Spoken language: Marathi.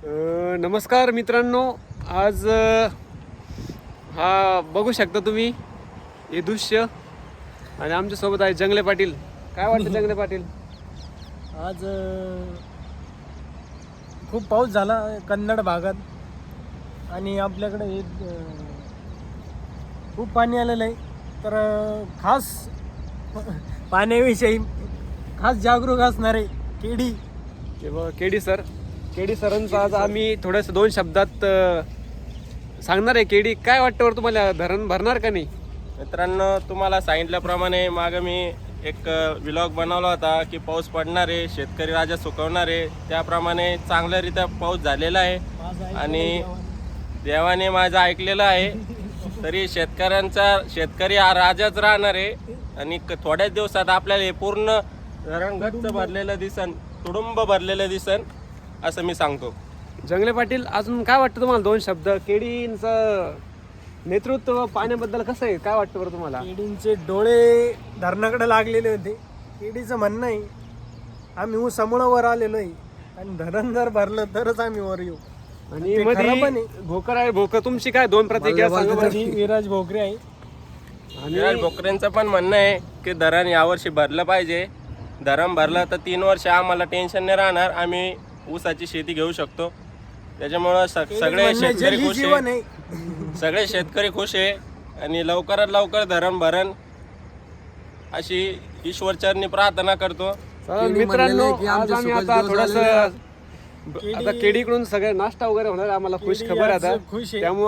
नमस्कार मित्रांनो, आज हा बघू शकता तुम्ही हे दृश्य आणि आमच्यासोबत आहे जंगले पाटील. काय वाटतं जंगले पाटील? आज खूप पाऊस झाला कन्नड भागात आणि आपल्याकडे हे खूप पाणी आलेलं आहे. तर खास पाण्याविषयी खास जागरूक असणारे केडी केडी सरांचं आज आम्ही थोडंसं 2 शब्दात सांगणार आहे. केडी काय वाटतं बरं तुम्हाला, धरण भरणार का नाही? मित्रांनो, तुम्हाला सांगितल्याप्रमाणे मागं मी एक व्लॉग बनवला होता की पाऊस पडणार आहे, शेतकरी राजा सुकवणार आहे. त्याप्रमाणे चांगल्यारीत्या पाऊस झालेला आहे आणि देवाने माझं ऐकलेलं आहे. तरी शेतकरी हा राजाच राहणार आहे आणि थोड्याच दिवसात आपल्याला हे पूर्ण धरण गच्च भरलेलं दिसन, तुडुंब भरलेलं दिसन असं मी सांगतो. जंगले पाटील, अजून काय वाटतं तुम्हाला 2 शब्द? केडींचं नेतृत्व पाण्याबद्दल कसं आहे, काय वाटतं बरं तुम्हाला? केडींचे डोळे धरणाकडे लागलेले होते. केडीचं म्हणणं आहे आम्ही समोर वर आलेलो आहे आणि धरण जर भरलं तरच आम्ही वर येऊ. आणि ते खरं पण मध्ये भोकर आहे. भोकर तुमची काय 2 प्रतिक्रिया सांगा बरं. आणि विराज भोकरे आहे. विराज भोकरेंचं पण म्हणणं आहे की धरण यावर्षी भरलं पाहिजे. धरण भरलं तर 3 वर्ष आम्हाला टेन्शन नाही राहणार, आम्ही ऊसाची शेती घेऊ शकतो. त्याच्यामुळं सगळे शेतकरी खुश जीवन आहे, आहे. सगळे शेतकरी खुश आहे आणि लवकरात लवकर धरण भरण अशी ईश्वरचरणी प्रार्थना करतो. चला मित्रांनो, आज आम्ही आता थोडंसं आता केडीकडून सगळे नाश्ता वगैरे होणार, आम्हाला खुश खबर आहे आता. खुश आहे. त्यामुळे